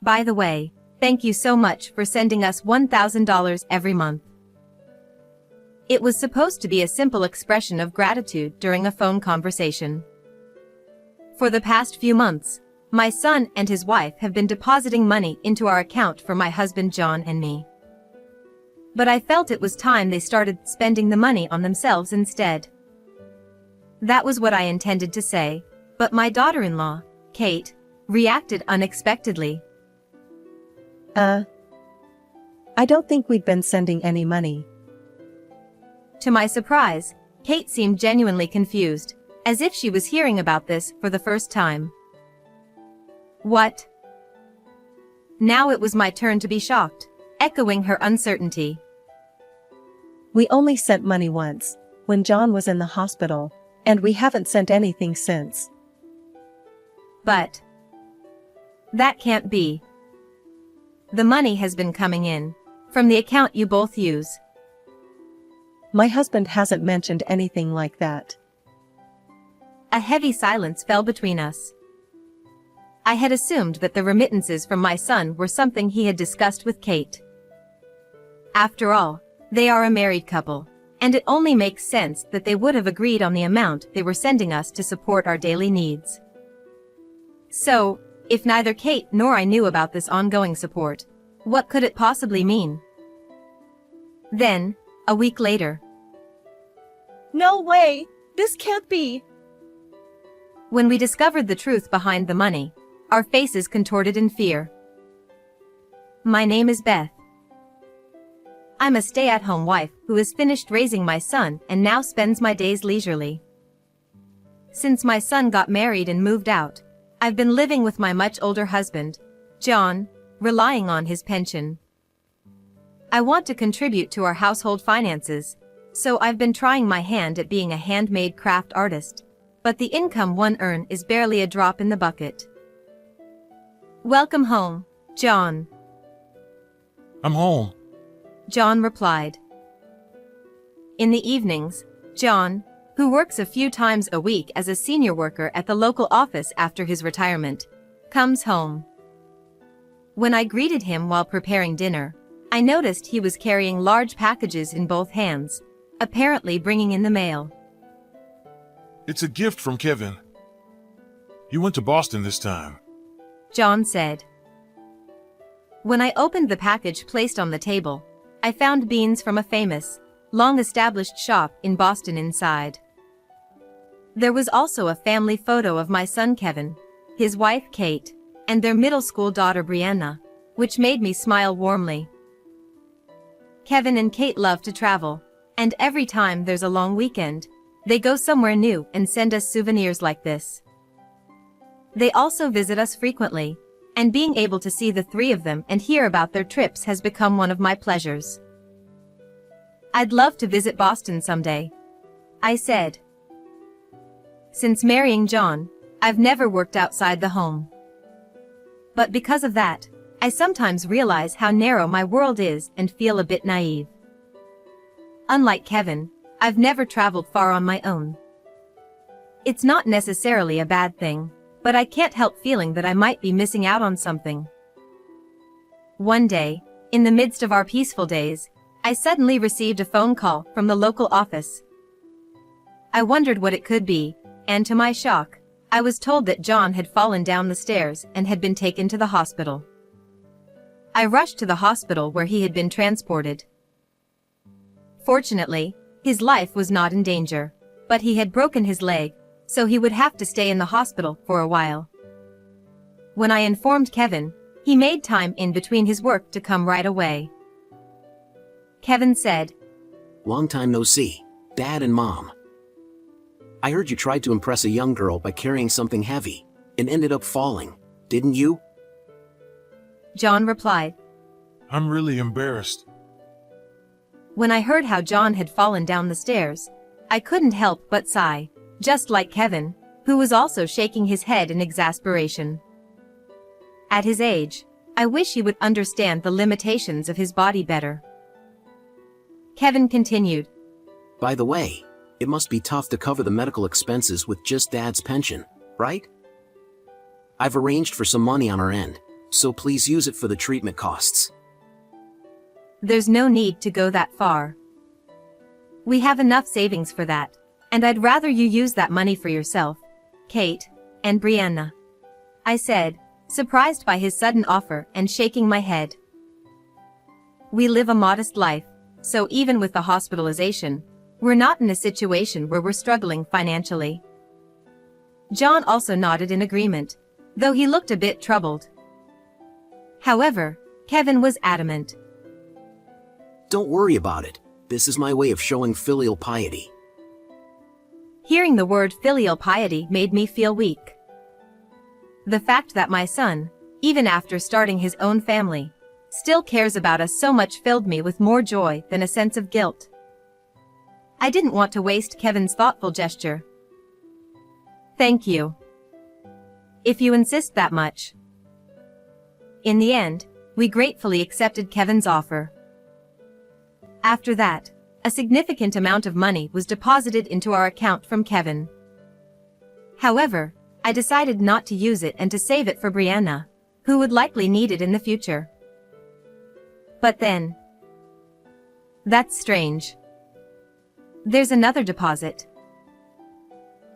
By the way, thank you so much for sending us $1,000 every month. It was supposed to be a simple expression of gratitude during a phone conversation. For the past few months, my son and his wife have been depositing money into our account for my husband John and me. But I felt it was time they started spending the money on themselves instead. That was what I intended to say, but my daughter-in-law, Kate, reacted unexpectedly. I don't think we've been sending any money. To my surprise, Kate seemed genuinely confused, as if she was hearing about this for the first time. What? Now it was my turn to be shocked, echoing her uncertainty. We only sent money once, when John was in the hospital, and we haven't sent anything since. But that can't be. The money has been coming in, from the account you both use. My husband hasn't mentioned anything like that. A heavy silence fell between us. I had assumed that the remittances from my son were something he had discussed with Kate. After all, they are a married couple, and it only makes sense that they would have agreed on the amount they were sending us to support our daily needs. So, if neither Kate nor I knew about this ongoing support, what could it possibly mean? Then, a week later. No way! This can't be! When we discovered the truth behind the money, our faces contorted in fear. My name is Beth. I'm a stay-at-home wife who has finished raising my son and now spends my days leisurely. Since my son got married and moved out, I've been living with my much older husband, John, relying on his pension. I want to contribute to our household finances, so I've been trying my hand at being a handmade craft artist, but the income one earns is barely a drop in the bucket. Welcome home, John. I'm home. John replied. In the evenings, John, who works a few times a week as a senior worker at the local office after his retirement, comes home. When I greeted him while preparing dinner, I noticed he was carrying large packages in both hands, apparently bringing in the mail. It's a gift from Kevin. He went to Boston this time. John said. When I opened the package placed on the table, I found beans from a famous, long-established shop in Boston inside. There was also a family photo of my son Kevin, his wife Kate, and their middle school daughter Brianna, which made me smile warmly. Kevin and Kate love to travel, and every time there's a long weekend, they go somewhere new and send us souvenirs like this. They also visit us frequently, and being able to see the three of them and hear about their trips has become one of my pleasures. I'd love to visit Boston someday, I said. Since marrying John, I've never worked outside the home. But because of that, I sometimes realize how narrow my world is and feel a bit naive. Unlike Kevin, I've never traveled far on my own. It's not necessarily a bad thing, but I can't help feeling that I might be missing out on something. One day, in the midst of our peaceful days, I suddenly received a phone call from the local office. I wondered what it could be, and to my shock, I was told that John had fallen down the stairs and had been taken to the hospital. I rushed to the hospital where he had been transported. Fortunately, his life was not in danger, but he had broken his leg, so he would have to stay in the hospital for a while. When I informed Kevin, he made time in between his work to come right away. Kevin said, "Long time no see, Dad and Mom. I heard you tried to impress a young girl by carrying something heavy, and ended up falling, didn't you?" John replied. I'm really embarrassed. When I heard how John had fallen down the stairs, I couldn't help but sigh, just like Kevin, who was also shaking his head in exasperation. At his age, I wish he would understand the limitations of his body better. Kevin continued. By the way, it must be tough to cover the medical expenses with just Dad's pension, right? I've arranged for some money on our end, so please use it for the treatment costs. There's no need to go that far. We have enough savings for that, and I'd rather you use that money for yourself, Kate, and Brianna," I said, surprised by his sudden offer and shaking my head. We live a modest life, so even with the hospitalization, we're not in a situation where we're struggling financially. John also nodded in agreement, though he looked a bit troubled. However, Kevin was adamant. Don't worry about it. This is my way of showing filial piety. Hearing the word filial piety made me feel weak. The fact that my son, even after starting his own family, still cares about us so much filled me with more joy than a sense of guilt. I didn't want to waste Kevin's thoughtful gesture. "Thank you. If you insist that much." In the end, we gratefully accepted Kevin's offer. After that, a significant amount of money was deposited into our account from Kevin. However, I decided not to use it and to save it for Brianna, who would likely need it in the future. But then, that's strange. There's another deposit.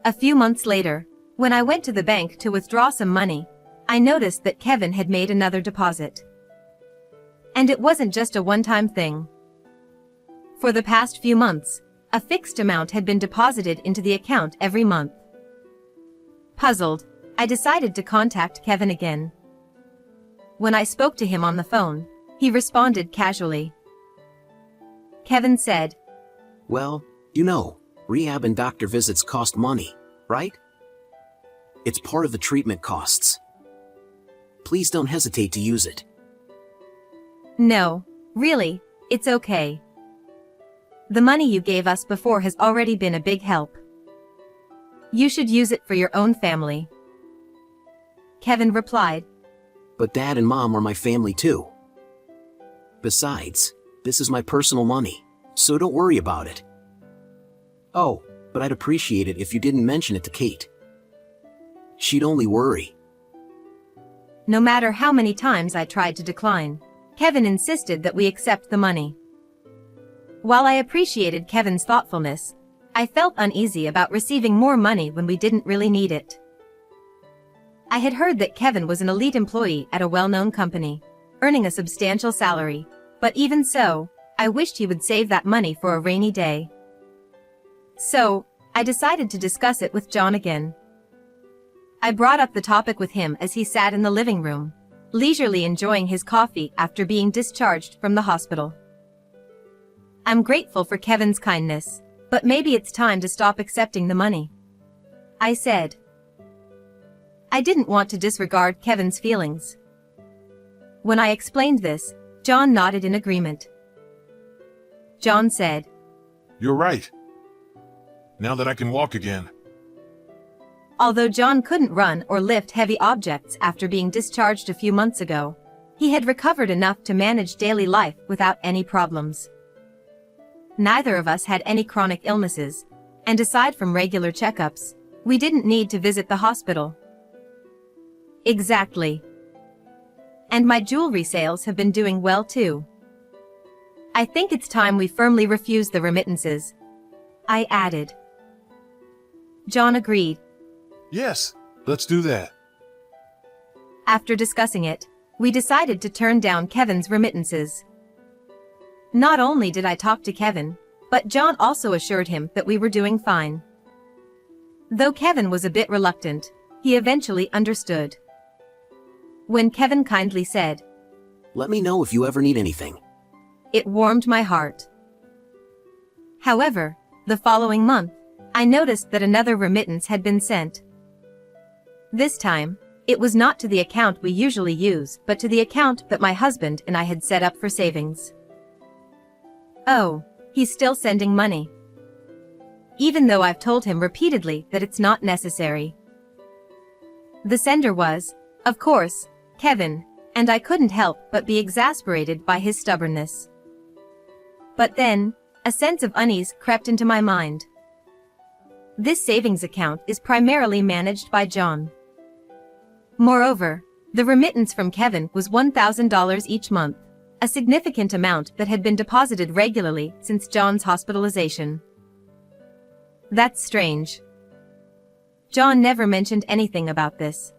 A few months later, when I went to the bank to withdraw some money, I noticed that Kevin had made another deposit. And it wasn't just a one-time thing. For the past few months, a fixed amount had been deposited into the account every month. Puzzled, I decided to contact Kevin again. When I spoke to him on the phone, he responded casually. Kevin said, Well, you know, rehab and doctor visits cost money, right? It's part of the treatment costs. Please don't hesitate to use it. "No, really, it's okay. The money you gave us before has already been a big help. You should use it for your own family." Kevin replied, But Dad and Mom are my family too. Besides, this is my personal money, so don't worry about it. Oh, but I'd appreciate it if you didn't mention it to Kate. She'd only worry. No matter how many times I tried to decline, Kevin insisted that we accept the money. While I appreciated Kevin's thoughtfulness, I felt uneasy about receiving more money when we didn't really need it. I had heard that Kevin was an elite employee at a well-known company, earning a substantial salary, but even so, I wished he would save that money for a rainy day. So, I decided to discuss it with John again. I brought up the topic with him as he sat in the living room, leisurely enjoying his coffee after being discharged from the hospital. "I'm grateful for Kevin's kindness, but maybe it's time to stop accepting the money," I said. I didn't want to disregard Kevin's feelings. When I explained this, John nodded in agreement. John said, "You're right. Now that I can walk again." Although John couldn't run or lift heavy objects after being discharged a few months ago, he had recovered enough to manage daily life without any problems. Neither of us had any chronic illnesses, and aside from regular checkups, we didn't need to visit the hospital. Exactly. And my jewelry sales have been doing well too. "I think it's time we firmly refuse the remittances," I added. John agreed. "Yes, let's do that." After discussing it, we decided to turn down Kevin's remittances. Not only did I talk to Kevin, but John also assured him that we were doing fine. Though Kevin was a bit reluctant, he eventually understood. When Kevin kindly said, Let me know if you ever need anything. it warmed my heart. However, the following month, I noticed that another remittance had been sent. This time, it was not to the account we usually use, but to the account that my husband and I had set up for savings. Oh, he's still sending money. Even though I've told him repeatedly that it's not necessary. The sender was, of course, Kevin, and I couldn't help but be exasperated by his stubbornness. But then, a sense of unease crept into my mind. This savings account is primarily managed by John. Moreover, The remittance from Kevin was $1,000 each month, a significant amount that had been deposited regularly since John's hospitalization. That's strange. John never mentioned anything about this.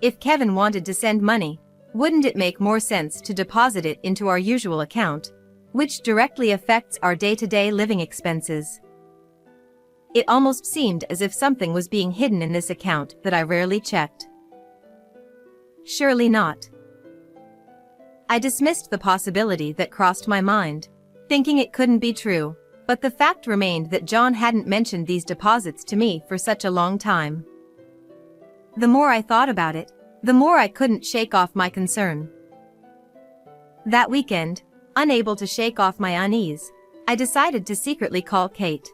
If Kevin wanted to send money, wouldn't it make more sense to deposit it into our usual account, which directly affects our day-to-day living expenses? It almost seemed as if something was being hidden in this account that I rarely checked. Surely not. I dismissed the possibility that crossed my mind, thinking it couldn't be true, but the fact remained that John hadn't mentioned these deposits to me for such a long time. The more I thought about it, the more I couldn't shake off my concern. That weekend, unable to shake off my unease, I decided to secretly call Kate.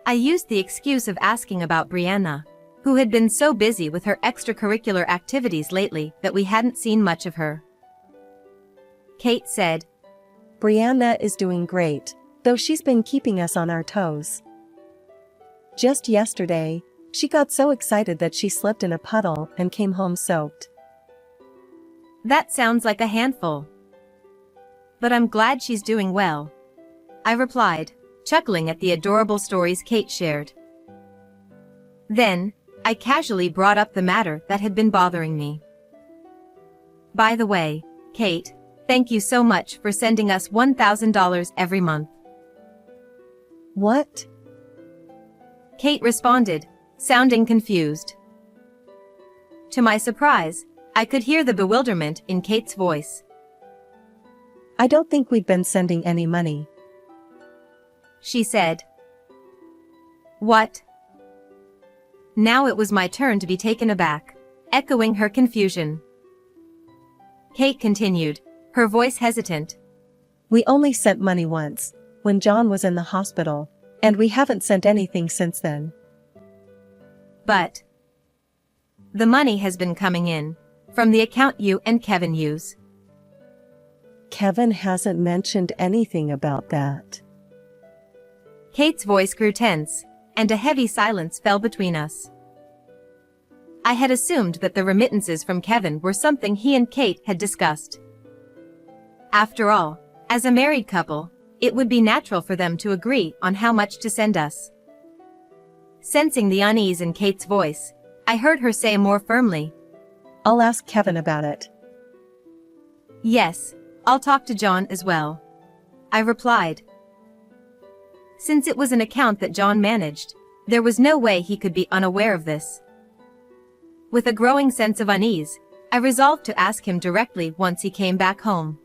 I used the excuse of asking about Brianna, who had been so busy with her extracurricular activities lately that we hadn't seen much of her. Kate said, Brianna is doing great, though she's been keeping us on our toes. Just yesterday, she got so excited that she slipped in a puddle and came home soaked. That sounds like a handful. But I'm glad she's doing well, I replied, chuckling at the adorable stories Kate shared. Then, I casually brought up the matter that had been bothering me. By the way, Kate, thank you so much for sending us $1,000 every month. What? Kate responded, sounding confused. To my surprise, I could hear the bewilderment in Kate's voice. I don't think we've been sending any money, she said. What? Now it was my turn to be taken aback, echoing her confusion. Kate continued, her voice hesitant. We only sent money once, when John was in the hospital, and we haven't sent anything since then. But the money has been coming in, from the account you and Kevin use. Kevin hasn't mentioned anything about that. Kate's voice grew tense, and a heavy silence fell between us. I had assumed that the remittances from Kevin were something he and Kate had discussed. After all, as a married couple, it would be natural for them to agree on how much to send us. Sensing the unease in Kate's voice, I heard her say more firmly, I'll ask Kevin about it. Yes, I'll talk to John as well, I replied. Since it was an account that John managed, there was no way he could be unaware of this. With a growing sense of unease, I resolved to ask him directly once he came back home.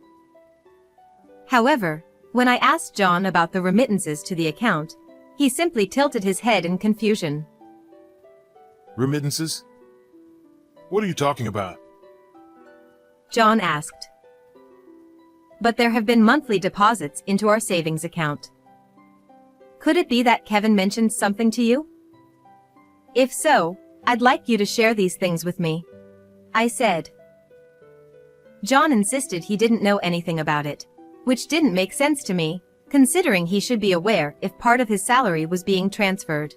However, when I asked John about the remittances to the account, he simply tilted his head in confusion. Remittances? What are you talking about? John asked. But there have been monthly deposits into our savings account. Could it be that Kevin mentioned something to you? If so, I'd like you to share these things with me, I said. John insisted he didn't know anything about it, which didn't make sense to me, considering he should be aware if part of his salary was being transferred.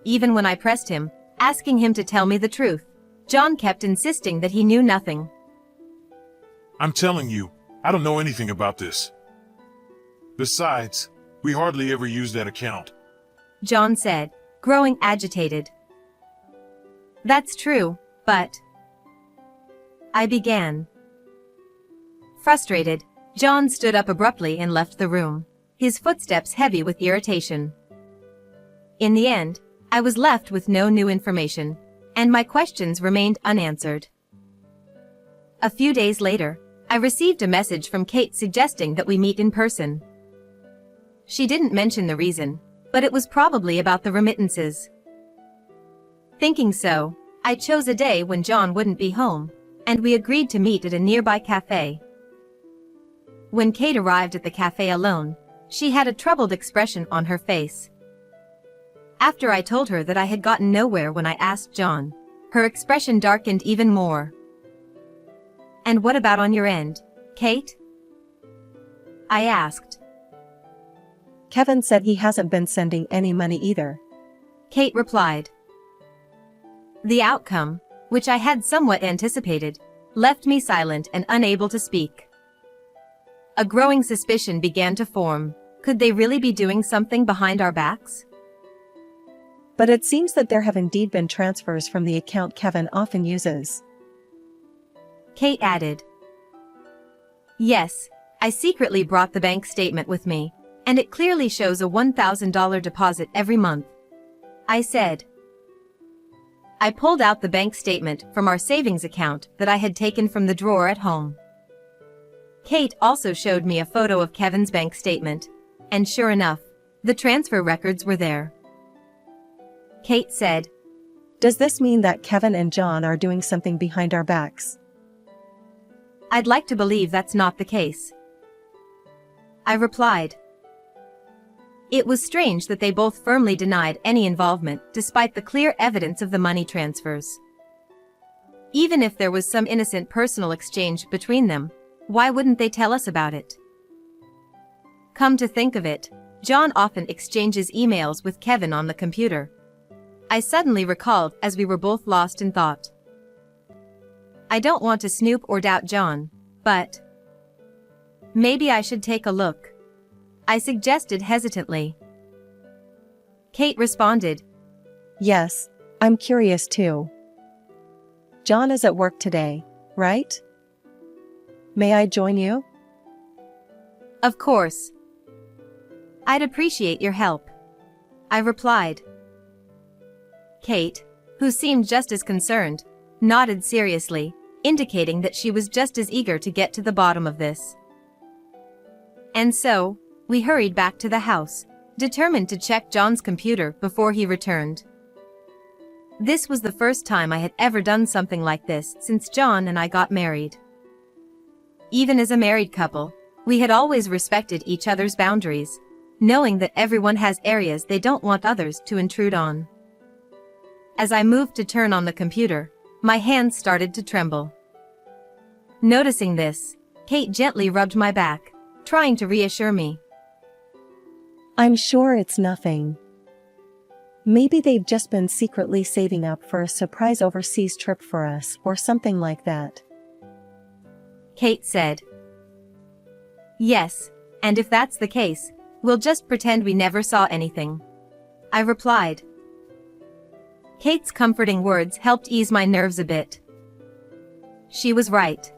Even when I pressed him, asking him to tell me the truth, John kept insisting that he knew nothing. I'm telling you, I don't know anything about this. Besides, we hardly ever use that account, John said, growing agitated. That's true, but... I began. Frustrated, John stood up abruptly and left the room, his footsteps heavy with irritation. In the end, I was left with no new information, and my questions remained unanswered. A few days later, I received a message from Kate suggesting that we meet in person. She didn't mention the reason, but it was probably about the remittances. Thinking so, I chose a day when John wouldn't be home, and we agreed to meet at a nearby cafe. When Kate arrived at the cafe alone, she had a troubled expression on her face. After I told her that I had gotten nowhere when I asked John, her expression darkened even more. And what about on your end, Kate? I asked. Kevin said he hasn't been sending any money either, Kate replied. The outcome, which I had somewhat anticipated, left me silent and unable to speak. A growing suspicion began to form. Could they really be doing something behind our backs? But it seems that there have indeed been transfers from the account Kevin often uses. Kate added. Yes, I secretly brought the bank statement with me, and it clearly shows a $1,000 deposit every month. I said. I pulled out the bank statement from our savings account that I had taken from the drawer at home. Kate also showed me a photo of Kevin's bank statement, and sure enough, the transfer records were there. Kate said, Does this mean that Kevin and John are doing something behind our backs? I'd like to believe that's not the case. I replied. It was strange that they both firmly denied any involvement despite the clear evidence of the money transfers. Even if there was some innocent personal exchange between them, why wouldn't they tell us about it? Come to think of it, John often exchanges emails with Kevin on the computer. I suddenly recalled as we were both lost in thought. I don't want to snoop or doubt John, but maybe I should take a look, I suggested hesitantly. Kate responded, Yes, I'm curious too. John is at work today, right? May I join you? Of course. I'd appreciate your help, I replied. Kate, who seemed just as concerned, nodded seriously, indicating that she was just as eager to get to the bottom of this. And so, we hurried back to the house, determined to check John's computer before he returned. This was the first time I had ever done something like this since John and I got married. Even as a married couple, we had always respected each other's boundaries, knowing that everyone has areas they don't want others to intrude on. As I moved to turn on the computer, my hands started to tremble. Noticing this, Kate gently rubbed my back, trying to reassure me. I'm sure it's nothing. Maybe they've just been secretly saving up for a surprise overseas trip for us or something like that. Kate said. Yes, and if that's the case, we'll just pretend we never saw anything, I replied. Kate's comforting words helped ease my nerves a bit. She was right.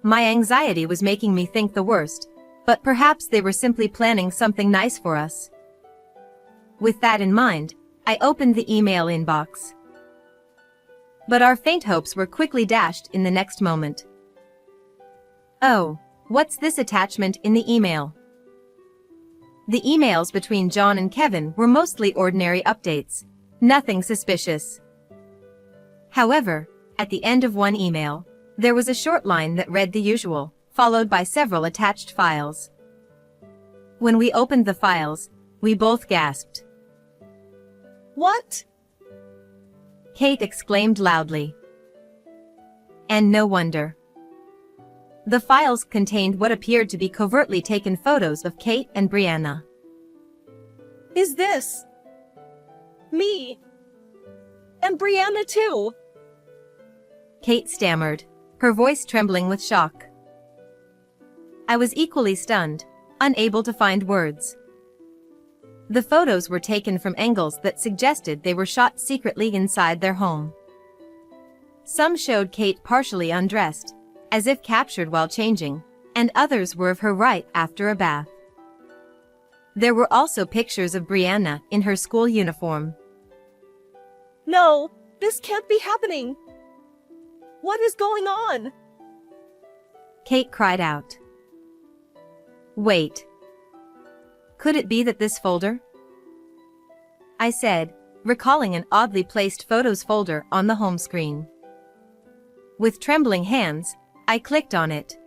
My anxiety was making me think the worst, but perhaps they were simply planning something nice for us. With that in mind, I opened the email inbox. But our faint hopes were quickly dashed in the next moment. Oh, what's this attachment in the email? The emails between John and Kevin were mostly ordinary updates, nothing suspicious. However, at the end of one email, there was a short line that read the usual, followed by several attached files. When we opened the files, we both gasped. What? Kate exclaimed loudly. And no wonder. The files contained what appeared to be covertly taken photos of Kate and Brianna. Is this me? And Brianna too? Kate stammered, her voice trembling with shock. I was equally stunned, unable to find words. The photos were taken from angles that suggested they were shot secretly inside their home. Some showed Kate partially undressed, as if captured while changing, and others were of her right after a bath. There were also pictures of Brianna in her school uniform. No, this can't be happening. What is going on? Kate cried out. Wait. Could it be that this folder? I said, recalling an oddly placed photos folder on the home screen. With trembling hands, I clicked on it.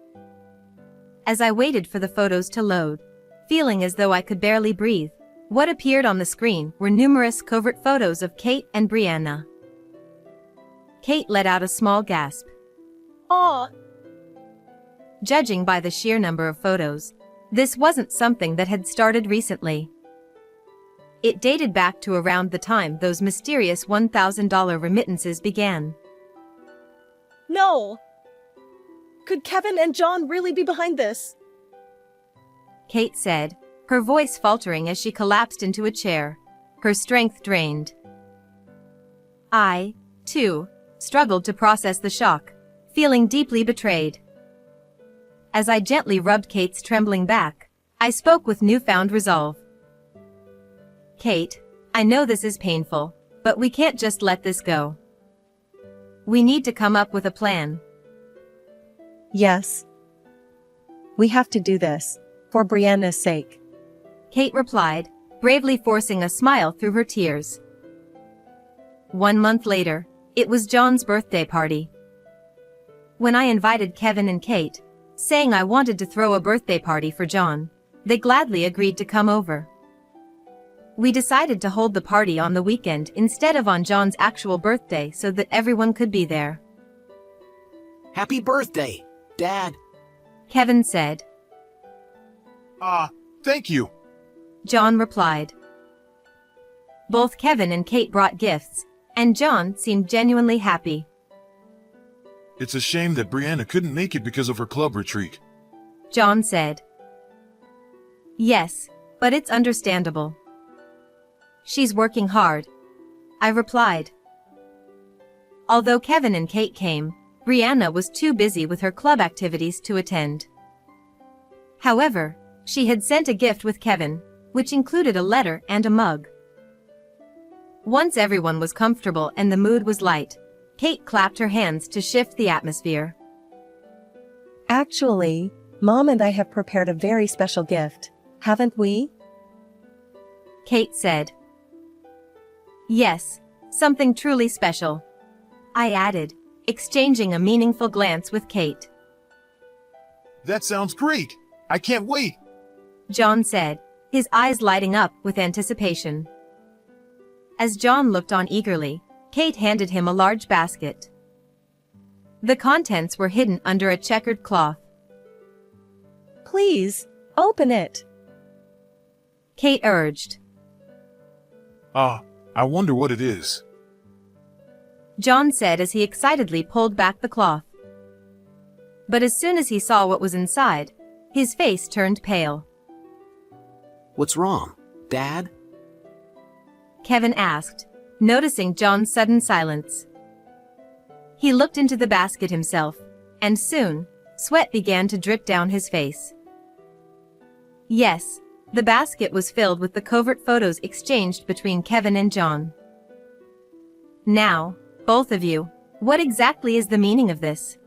As I waited for the photos to load, feeling as though I could barely breathe, what appeared on the screen were numerous covert photos of Kate and Brianna. Kate let out a small gasp. Aw. Judging by the sheer number of photos, this wasn't something that had started recently. It dated back to around the time those mysterious $1,000 remittances began. No! Could Kevin and John really be behind this? Kate said, her voice faltering as she collapsed into a chair, her strength drained. I, too, struggled to process the shock, feeling deeply betrayed. As I gently rubbed Kate's trembling back, I spoke with newfound resolve. Kate, I know this is painful, but we can't just let this go. We need to come up with a plan. Yes. We have to do this, for Brianna's sake. Kate replied, bravely forcing a smile through her tears. 1 month later, it was John's birthday party. When I invited Kevin and Kate, saying I wanted to throw a birthday party for John, they gladly agreed to come over. We decided to hold the party on the weekend instead of on John's actual birthday so that everyone could be there. Happy birthday, Dad. Kevin said. Thank you. John replied. Both Kevin and Kate brought gifts, and John seemed genuinely happy. It's a shame that Brianna couldn't make it because of her club retreat. John said. Yes, but it's understandable. She's working hard, I replied. Although Kevin and Kate came, Brianna was too busy with her club activities to attend. However, she had sent a gift with Kevin, which included a letter and a mug. Once everyone was comfortable and the mood was light, Kate clapped her hands to shift the atmosphere. Actually, Mom and I have prepared a very special gift, haven't we? Kate said. Yes, something truly special, I added, exchanging a meaningful glance with Kate. That sounds great. I can't wait. John said, his eyes lighting up with anticipation. As John looked on eagerly, Kate handed him a large basket. The contents were hidden under a checkered cloth. Please, open it. Kate urged. I wonder what it is. John said as he excitedly pulled back the cloth. But as soon as he saw what was inside, his face turned pale. What's wrong, Dad? Kevin asked, noticing John's sudden silence. He looked into the basket himself, and soon, sweat began to drip down his face. Yes, the basket was filled with the covert photos exchanged between Kevin and John. Now, both of you, what exactly is the meaning of this?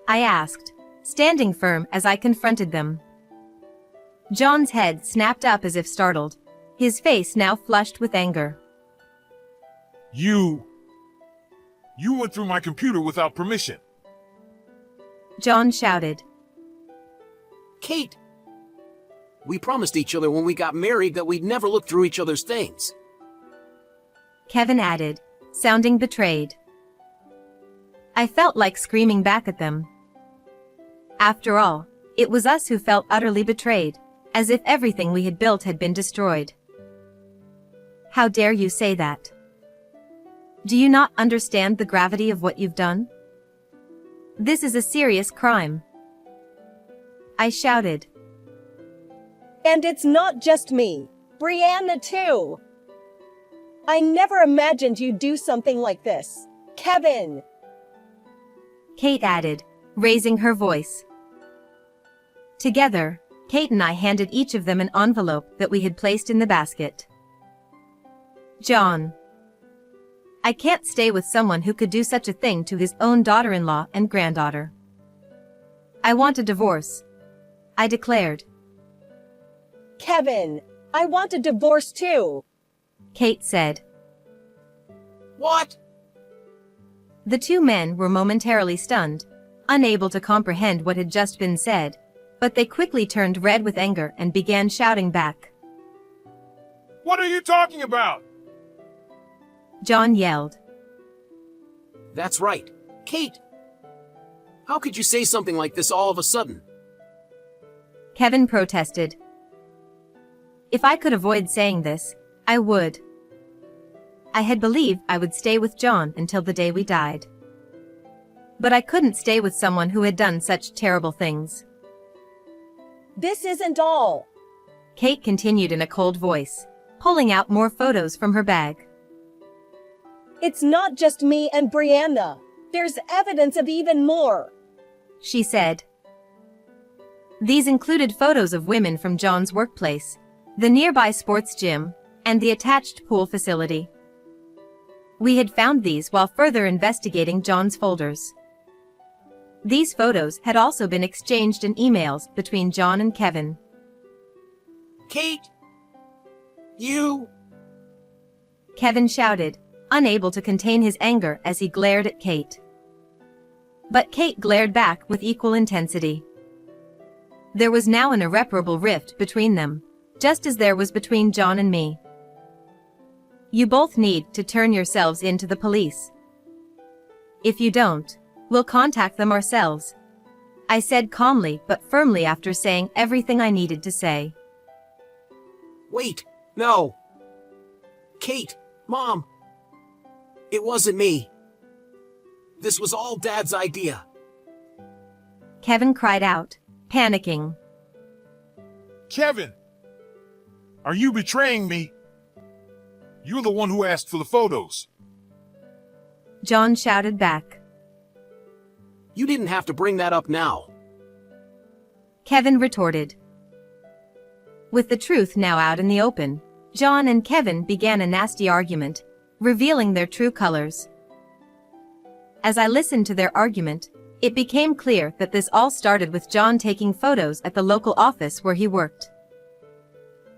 I asked, standing firm as I confronted them. John's head snapped up as if startled, his face now flushed with anger. You went through my computer without permission. John shouted. Kate! We promised each other when we got married that we'd never look through each other's things. Kevin added, sounding betrayed. I felt like screaming back at them. After all, it was us who felt utterly betrayed, as if everything we had built had been destroyed. How dare you say that? Do you not understand the gravity of what you've done? This is a serious crime. I shouted. And it's not just me. Brianna too. I never imagined you'd do something like this. Kevin! Kate added, raising her voice. Together, Kate and I handed each of them an envelope that we had placed in the basket. John. I can't stay with someone who could do such a thing to his own daughter-in-law and granddaughter. I want a divorce, I declared. Kevin, I want a divorce too, Kate said. What? The two men were momentarily stunned, unable to comprehend what had just been said, but they quickly turned red with anger and began shouting back. What are you talking about? John yelled. That's right. Kate! How could you say something like this all of a sudden? Kevin protested. If I could avoid saying this, I would. I had believed I would stay with John until the day we died. But I couldn't stay with someone who had done such terrible things. This isn't all. Kate continued in a cold voice, pulling out more photos from her bag. It's not just me and Brianna. There's evidence of even more. She said. These included photos of women from John's workplace, the nearby sports gym, and the attached pool facility. We had found these while further investigating John's folders. These photos had also been exchanged in emails between John and Kevin. Kate! You! Kevin shouted, unable to contain his anger as he glared at Kate. But Kate glared back with equal intensity. There was now an irreparable rift between them, just as there was between John and me. You both need to turn yourselves in to the police. If you don't, we'll contact them ourselves, I said calmly but firmly after saying everything I needed to say. Wait, no! Kate, Mom! It wasn't me. This was all Dad's idea. Kevin cried out, panicking. Kevin! Are you betraying me? You're the one who asked for the photos. John shouted back. You didn't have to bring that up now. Kevin retorted. With the truth now out in the open, John and Kevin began a nasty argument, revealing their true colors. As I listened to their argument, it became clear that this all started with John taking photos at the local office where he worked.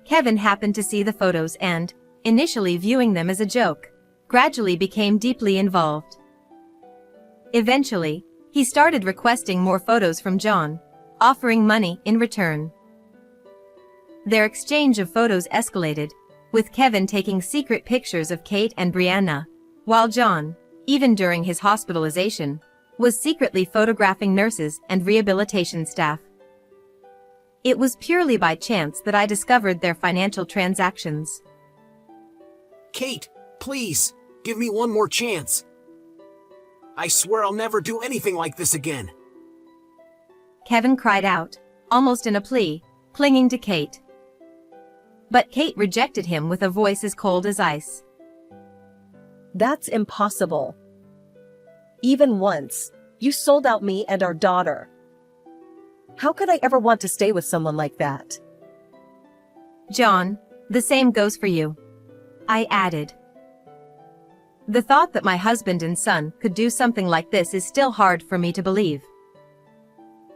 Kevin happened to see the photos and, initially viewing them as a joke, gradually became deeply involved. Eventually, he started requesting more photos from John, offering money in return. Their exchange of photos escalated, with Kevin taking secret pictures of Kate and Brianna, while John, even during his hospitalization, was secretly photographing nurses and rehabilitation staff. It was purely by chance that I discovered their financial transactions. Kate, please, give me one more chance. I swear I'll never do anything like this again. Kevin cried out, almost in a plea, clinging to Kate. But Kate rejected him with a voice as cold as ice. That's impossible. Even once, you sold out me and our daughter. How could I ever want to stay with someone like that? John, the same goes for you, I added. The thought that my husband and son could do something like this is still hard for me to believe.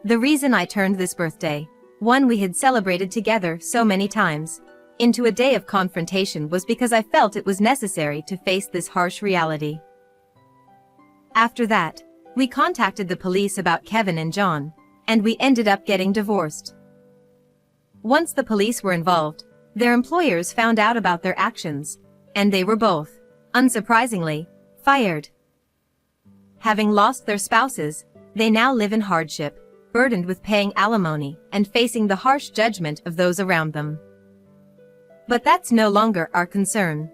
The reason I turned this birthday, one we had celebrated together so many times, into a day of confrontation was because I felt it was necessary to face this harsh reality. After that, we contacted the police about Kevin and John, and we ended up getting divorced. Once the police were involved, their employers found out about their actions, and they were both, unsurprisingly, fired. Having lost their spouses, they now live in hardship, burdened with paying alimony and facing the harsh judgment of those around them. But that's no longer our concern.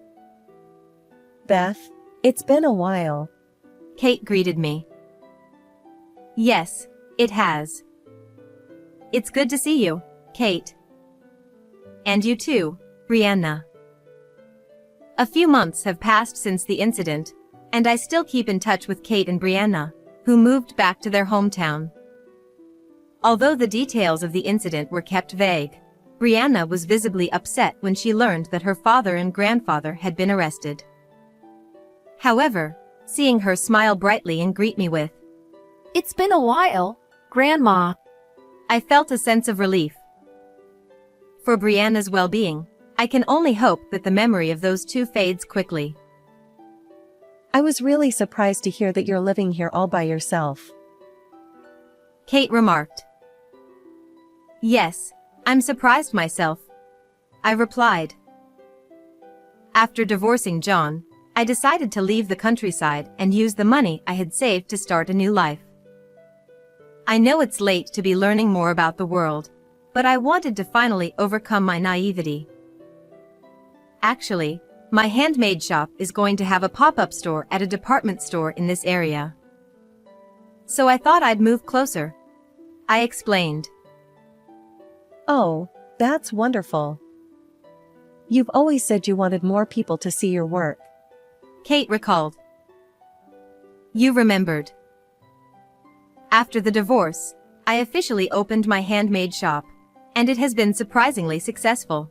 Beth, it's been a while. Kate greeted me. Yes, it has. It's good to see you, Kate. And you too, Brianna. A few months have passed since the incident, and I still keep in touch with Kate and Brianna, who moved back to their hometown. Although the details of the incident were kept vague, Brianna was visibly upset when she learned that her father and grandfather had been arrested. However, seeing her smile brightly and greet me with, "It's been a while, Grandma," I felt a sense of relief. For Brianna's well-being, I can only hope that the memory of those two fades quickly. I was really surprised to hear that you're living here all by yourself. Kate remarked. Yes, I'm surprised myself, I replied. After divorcing John, I decided to leave the countryside and use the money I had saved to start a new life. I know it's late to be learning more about the world, but I wanted to finally overcome my naivety. Actually, my handmade shop is going to have a pop-up store at a department store in this area. So I thought I'd move closer. I explained. Oh, that's wonderful. You've always said you wanted more people to see your work. Kate recalled. You remembered. After the divorce, I officially opened my handmade shop, and it has been surprisingly successful.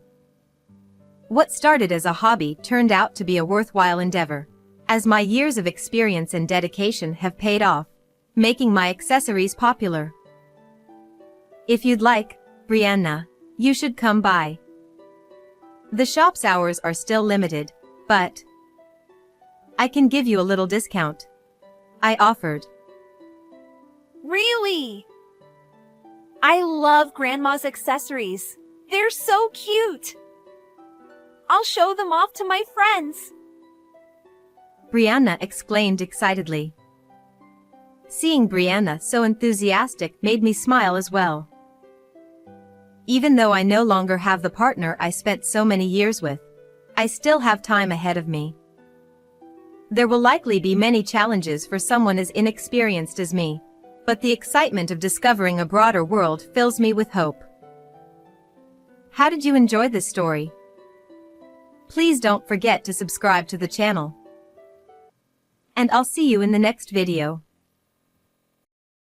What started as a hobby turned out to be a worthwhile endeavor, as my years of experience and dedication have paid off, making my accessories popular. If you'd like, Brianna, you should come by. The shop's hours are still limited, but I can give you a little discount. I offered. Really? I love Grandma's accessories. They're so cute. I'll show them off to my friends. Brianna exclaimed excitedly. Seeing Brianna so enthusiastic made me smile as well. Even though I no longer have the partner I spent so many years with, I still have time ahead of me. There will likely be many challenges for someone as inexperienced as me, but the excitement of discovering a broader world fills me with hope. How did you enjoy this story? Please don't forget to subscribe to the channel. And I'll see you in the next video.